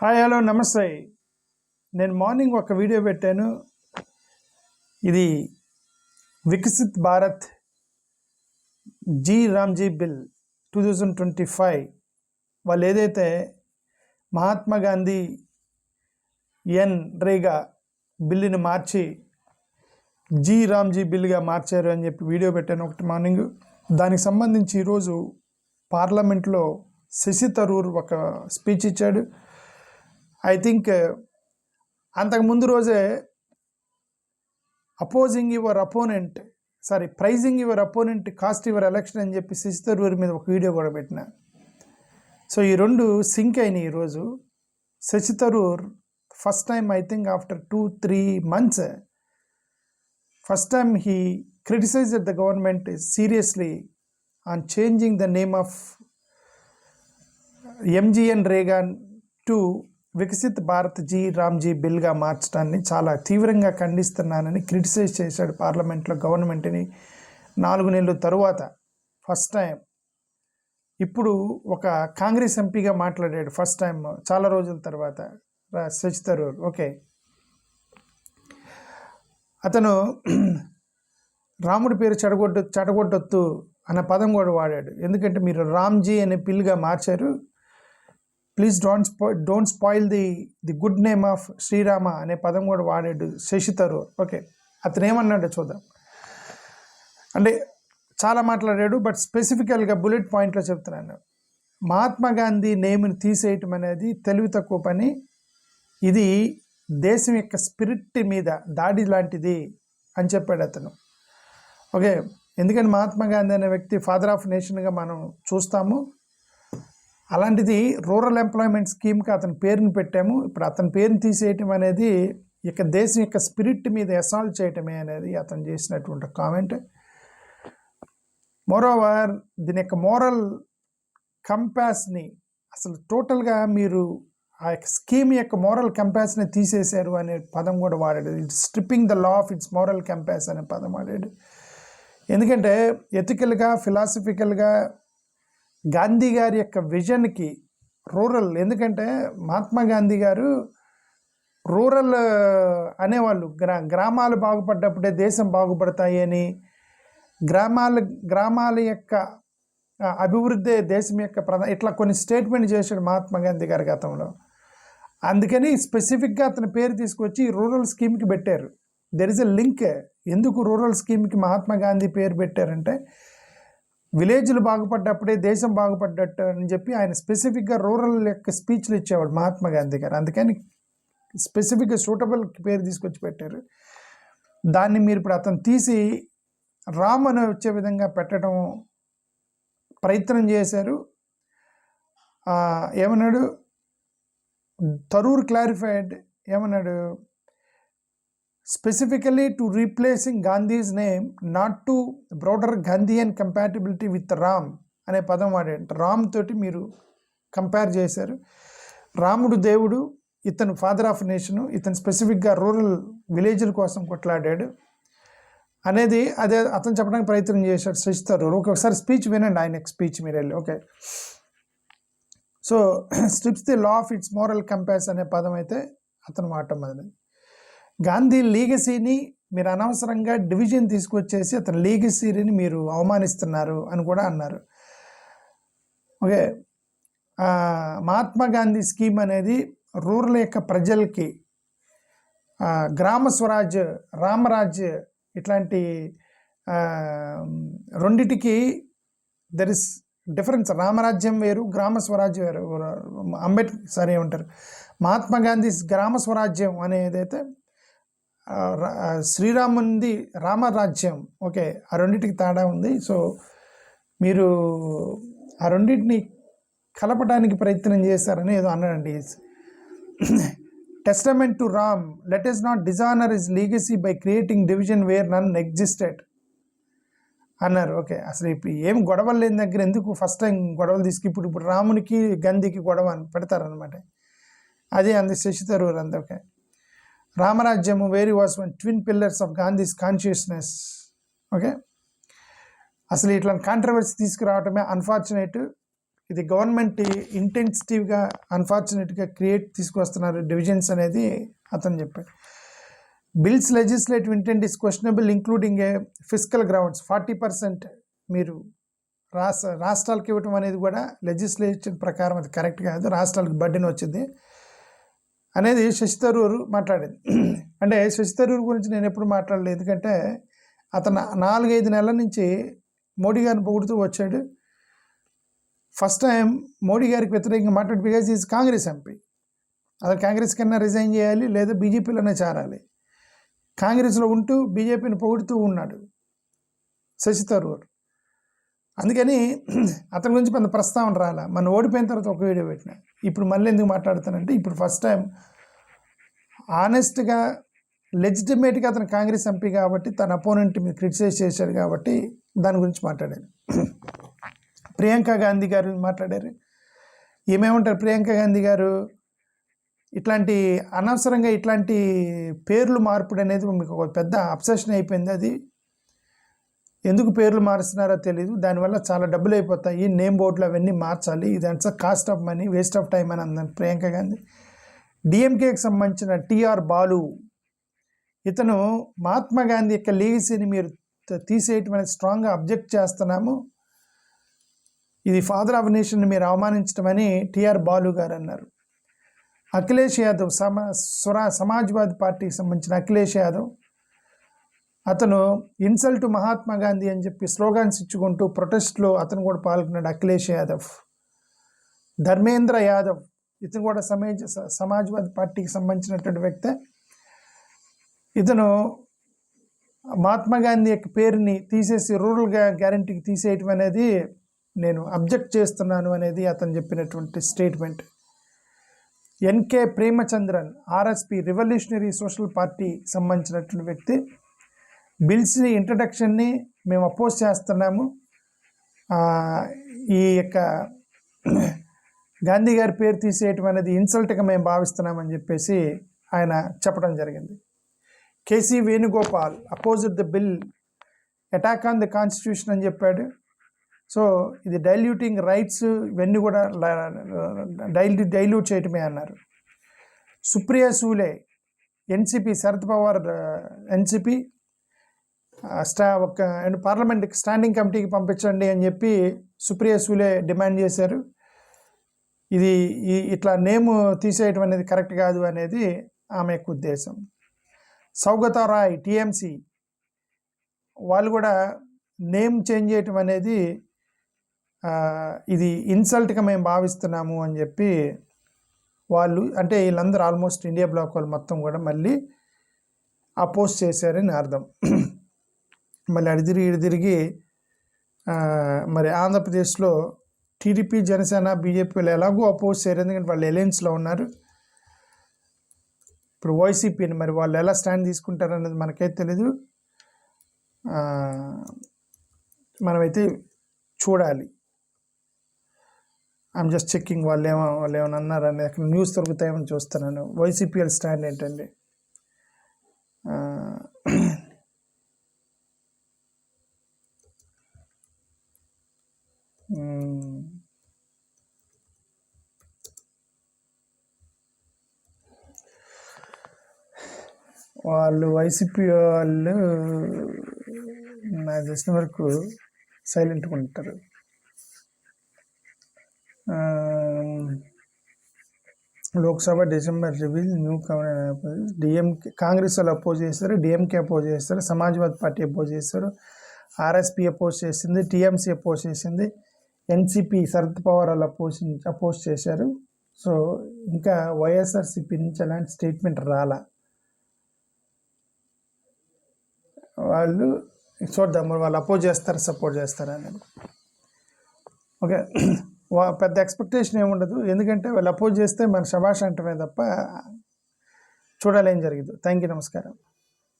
Hi hello నమస్తే. నేను morning ఒక వీడియో పెట్టాను. ఇది వికసిత్ భారత్ జీ రామ్జీ బిల్ 2025 వాళ్ళు ఏదైతే మహాత్మా గాంధీ రేగా బిల్లుని మార్చి జీ రామ్జీ బిల్లుగా మార్చారు అని చెప్పి వీడియో పెట్టాను ఒకటి మార్నింగ్. దానికి సంబంధించి ఈరోజు పార్లమెంట్లో శశి థరూర్ ఒక స్పీచ్ ఇచ్చాడు. ఐ థింక్ అంతకుముందు రోజే praising your opponent cost your election అని చెప్పి శశి థరూర్ మీద ఒక వీడియో కూడా పెట్టిన. సో ఈ రెండు సింక్ అయినాయి ఈరోజు. Shashi Tharoor first time I think after 2-3 months first time he criticized the government seriously on changing the name of MGNREGA to Viksit Bharat G Ram G బిల్గా మార్చడాన్ని చాలా తీవ్రంగా ఖండిస్తున్నానని క్రిటిసైజ్ చేశాడు పార్లమెంట్లో గవర్నమెంట్ని. 4 నెలల తరువాత ఫస్ట్ టైం ఇప్పుడు ఒక కాంగ్రెస్ ఎంపీగా మాట్లాడాడు ఫస్ట్ టైం చాలా రోజుల తర్వాత శశి థరూర్. ఓకే, అతను రాముడి పేరు చెడగొట్టొద్దు అనే పదం కూడా వాడాడు. ఎందుకంటే మీరు రామ్జీ అనే బిల్గా మార్చారు, please don't spoil the good name of Srirama అనే పదం కూడా వాడాడు శశి థరూర్. ఓకే, అతను ఏమన్నాడో చూద్దాం. అంటే చాలా మాట్లాడాడు, బట్ స్పెసిఫికల్గా బుల్లెట్ పాయింట్లో చెప్తున్నాను. మహాత్మా గాంధీ నేమ్ని తీసేయటం అనేది తెలివి తక్కువ పని. ఇది దేశం యొక్క స్పిరిట్ మీద దాడి లాంటిది అని చెప్పాడు అతను. ఓకే, ఎందుకంటే మహాత్మా గాంధీ అనే వ్యక్తి ఫాదర్ ఆఫ్ నేషన్గా మనం చూస్తాము. అలాంటిది రూరల్ ఎంప్లాయ్మెంట్ స్కీమ్కి అతని పేరుని పెట్టాము. ఇప్పుడు అతని పేరుని తీసేయటం అనేది ఇక దేశం యొక్క స్పిరిట్ మీద అసాల్ట్ చేయటమే అనేది అతను చేసినటువంటి కామెంట్. మోరోవర్ దీని యొక్క మోరల్ కంపాస్ని అసలు టోటల్గా మీరు ఆ యొక్క స్కీమ్ యొక్క మోరల్ కంపాస్ని తీసేశారు అనే పదం కూడా వాడాడు. It's stripping the law of it's moral compass అనే పదం వాడాడు. ఎందుకంటే ఎథికల్గా ఫిలాసఫికల్గా గాంధీ గారి యొక్క విజన్కి రూరల్, ఎందుకంటే మహాత్మా గాంధీ గారు రూరల్ అనేవాళ్ళు గ్రామాలు బాగుపడ్డప్పుడే దేశం బాగుపడతాయి అని, గ్రామాల యొక్క అభివృద్ధి దేశం యొక్క ఇట్లా కొన్ని స్టేట్మెంట్ చేశాడు మహాత్మా గాంధీ గారి గతంలో. అందుకని స్పెసిఫిక్గా అతని పేరు తీసుకొచ్చి రూరల్ స్కీమ్కి పెట్టారు. There is a link. ఎందుకు రూరల్ స్కీమ్కి మహాత్మా గాంధీ పేరు పెట్టారంటే విలేజ్లు బాగుపడ్డప్పుడే దేశం బాగుపడ్డట్టు అని చెప్పి ఆయన స్పెసిఫిక్గా రూరల్ యొక్క స్పీచ్లు ఇచ్చేవాడు మహాత్మా గాంధీ గారు. అందుకని స్పెసిఫిక్గా సూటబుల్ పేరు తీసుకొచ్చి పెట్టారు. దాన్ని మీరు ఇప్పుడు అతను తీసి రామ్ అని వచ్చే విధంగా పెట్టడం ప్రయత్నం చేశారు. ఏమన్నాడు థరూర్ క్లారిఫైడ్, ఏమన్నాడు, specifically to replacing Gandhi's name, not to border Gandhian compatibility with Ram అనే పదం వాడాడు. రామ్ తోటి మీరు కంపేర్ చేశారు. రాముడు దేవుడు, ఇతను ఫాదర్ ఆఫ్ నేషను, ఇతను స్పెసిఫిక్గా రూరల్ విలేజ్ల కోసం కొట్లాడాడు అనేది అదే అతను చెప్పడానికి ప్రయత్నం చేశాడు శశి థరూర్. ఒకసారి స్పీచ్ వినండి, ఆయన స్పీచ్ మీరు వెళ్ళి. Okay, so strips the law of it's moral compass అనే పదం అయితే అతను వాడటం మొదలైంది. గాంధీ లీగసీని మీరు అనవసరంగా డివిజన్ తీసుకొచ్చేసి అతని లీగసీని మీరు అవమానిస్తున్నారు అని కూడా అన్నారు. ఓకే, మహాత్మా గాంధీ స్కీమ్ అనేది రూరల్ యొక్క ప్రజలకి గ్రామ స్వరాజ్, రామరాజ్ ఇట్లాంటి రెండిటికి దెర్ ఇస్ డిఫరెన్స్. రామరాజ్యం వేరు, గ్రామ స్వరాజ్యం వేరు. అంబేద్కర్ ఏమంటారు, మహాత్మా గాంధీ గ్రామ స్వరాజ్యం అనేదైతే శ్రీరాముంది రామరాజ్యం. ఓకే, ఆ రెండింటికి తేడా ఉంది. సో మీరు ఆ రెండింటిని కలపడానికి ప్రయత్నం చేశారని ఏదో అన్నాడండి. Testament to Ram, let us not dishonor his legacy by creating division where none existed అన్నారు. ఓకే, అసలు ఇప్పుడు ఏం గొడవలు లేని దగ్గర ఎందుకు ఫస్ట్ టైం గొడవలు ఇప్పుడు రామునికి గాంధీకి గొడవ అని పెడతారనమాట. అదే అంది శశి థరూర్ అంత. ఓకే, రామరాజ్యము very was one twin pillars of Gandhi's consciousness. Okay, అసలు ఇట్లా కాంట్రవర్సీ తీసుకురావటమే అన్ఫార్చునేట్. ఇది గవర్నమెంట్ ఇంటెన్సిటివ్గా అన్ఫార్చునేట్గా తీసుకొస్తున్నారు డివిజన్స్ అనేది అతను చెప్పాడు. Bills legislative intent is questionable including a physical grounds. 40% మీరు రాష్ట్రాలకు ఇవ్వటం అనేది కూడా లెజిస్లేషన్ ప్రకారం అది కరెక్ట్ కాదు, రాష్ట్రాలకు బడ్డీని వచ్చింది అనేది శశి థరూర్ మాట్లాడేది. అంటే శశి థరూర్ గురించి నేను ఎప్పుడు మాట్లాడలేదు, ఎందుకంటే అతను 4-5 నెలల నుంచి మోడీ గారిని పొగుడుతూ వచ్చాడు. ఫస్ట్ టైం మోడీ గారికి వ్యతిరేకంగా మాట్లాడి, బికాజ్ ఈజ్ కాంగ్రెస్ ఎంపీ. అతను కాంగ్రెస్ కన్నా రిజైన్ చేయాలి లేదా బీజేపీలోనే చేరాలి. కాంగ్రెస్లో ఉంటూ బీజేపీని పొగుడుతూ ఉన్నాడు శశి థరూర్. అందుకని అతని గురించి పెద్ద ప్రస్తావన రాలా. మనం ఓడిపోయిన తర్వాత ఒక వీడియో పెట్టిన. ఇప్పుడు మళ్ళీ ఎందుకు మాట్లాడుతానంటే, ఇప్పుడు ఫస్ట్ టైం ఆనెస్ట్గా లెజిటిమేట్గా అతను కాంగ్రెస్ ఎంపీ కాబట్టి తన అపోనెంట్ మీద క్రిటిసైజ్ చేశాడు కాబట్టి దాని గురించి మాట్లాడాను. ప్రియాంక గాంధీ గారు మాట్లాడారు. ఏమేమంటారు ప్రియాంక గాంధీ గారు, ఇట్లాంటి అనవసరంగా ఇట్లాంటి పేర్లు మార్పుడు అనేది మీకు ఒక పెద్ద అబ్సెషన్ అయిపోయింది. అది ఎందుకు పేర్లు మారుస్తున్నారో తెలియదు, దానివల్ల చాలా డబ్బులు అయిపోతాయి, నేమ్ బోర్డులు అవన్నీ మార్చాలి, ఇదంతా cost of money, waste of time అని అందని ప్రియాంక గాంధీ. డిఎంకేకి సంబంధించిన టిఆర్ బాలు, ఇతను మహాత్మా గాంధీ యొక్క లీగసీని మీరు తీసేయటం అనేది స్ట్రాంగ్గా అబ్జెక్ట్ చేస్తున్నాము, ఇది ఫాదర్ ఆఫ్ నేషన్ మీరు అవమానించడం అని టిఆర్ బాలు గారు అన్నారు. అఖిలేష్ యాదవ్ సమాజ్వాదీ పార్టీకి సంబంధించిన అఖిలేష్ యాదవ్, అతను ఇన్సల్ట్ మహాత్మా గాంధీ అని చెప్పి స్లోగాన్స్ ఇచ్చుకుంటూ ప్రొటెస్ట్లో అతను కూడా పాల్గొన్నాడు అఖిలేష్ యాదవ్. ధర్మేంద్ర యాదవ్, ఇతను కూడా సమాజ్వాదీ పార్టీకి సంబంధించినటువంటి వ్యక్తే. ఇతను మహాత్మా గాంధీ యొక్క పేరుని తీసేసి రూరల్ గ్యారంటీకి తీసేయటం అనేది నేను అబ్జెక్ట్ చేస్తున్నాను అనేది అతను చెప్పినటువంటి statement. NK Premachandran, RSP revolutionary social party సంబంధించినటువంటి వ్యక్తి, బిల్స్ని ఇంట్రడక్షన్ని మేము అపోజ్ చేస్తున్నాము, ఈ యొక్క గాంధీ గారి పేరు తీసేయటం అనేది ఇన్సల్ట్గా మేము భావిస్తున్నామని చెప్పేసి ఆయన చెప్పడం జరిగింది. K C Venugopal opposed the bill, attack on the constitution అని చెప్పాడు. సో ఇది డైల్యూటింగ్ రైట్స్, ఇవన్నీ కూడా డైల్యూట్ చేయటమే అన్నారు. సుప్రియా సూలే, ఎన్సిపి శరద్ పవార్ ఎన్సిపి పార్లమెంట్కి స్టాండింగ్ కమిటీకి పంపించండి అని చెప్పి సుప్రియా సూలే డిమాండ్ చేశారు. ఇది ఇట్లా నేమ్ తీసేయటం అనేది కరెక్ట్ కాదు అనేది ఆమె యొక్క ఉద్దేశం. సౌగతా రాయ్ టీఎంసీ, వాళ్ళు కూడా నేమ్ చేంజ్ చేయటం అనేది ఇది ఇన్సల్ట్గా మేము భావిస్తున్నాము అని చెప్పి వాళ్ళు, అంటే వీళ్ళందరూ ఆల్మోస్ట్ ఇండియా బ్లాక్ వాళ్ళు మొత్తం కూడా మళ్ళీ అపోజ్ చేశారని అర్థం. మళ్ళీ అడిదిరిగి మరి ఆంధ్రప్రదేశ్లో టీడీపీ, జనసేన, బీజేపీ వాళ్ళు ఎలాగో అపోజ్ చేయరు, ఎందుకంటే వాళ్ళు అలయన్స్లో ఉన్నారు. ఇప్పుడు వైసీపీని మరి వాళ్ళు ఎలా స్టాండ్ తీసుకుంటారు అనేది మనకైతే తెలీదు, మనమైతే చూడాలి. ఐఎమ్ జస్ట్ చెక్కింగ్ వాళ్ళు ఏమైనా అన్నారని, అక్కడ న్యూస్ దొరుకుతాయేమని చూస్తున్నాను. వైసీపీఎల్ స్టాండ్ ఏంటండి, వాళ్ళు వైసీపీ వాళ్ళు నాకు తెలిసిన వరకు సైలెంట్గా ఉంటారు. Lok Sabha December reveal new DMK, Congress వాళ్ళు అపోజ్ చేస్తారు, డిఎంకే అపోజ్ చేస్తారు, సమాజ్వాదీ పార్టీ అపోజ్ చేస్తారు, ఆర్ఎస్పీ అపోజ్ చేసింది, టీఎంసీ అపోజ్ చేసింది, ఎన్సిపి శరద్ పవార్ వాళ్ళు అపోజ్ చేశారు. సో ఇంకా వైఎస్ఆర్సిపి నుంచి అలాంటి స్టేట్మెంట్ రాలా. వాళ్ళు చూద్దాం మరి వాళ్ళు అపోజ్ చేస్తారు సపోర్ట్ చేస్తారా అనేది. ఓకే, పెద్ద ఎక్స్పెక్టేషన్ ఏముండదు, ఎందుకంటే వాళ్ళు అపోజ్ చేస్తే మన శభాష్ అంటమే తప్ప చూడాలి ఏం జరిగిందో. థ్యాంక్ యూ, నమస్కారం.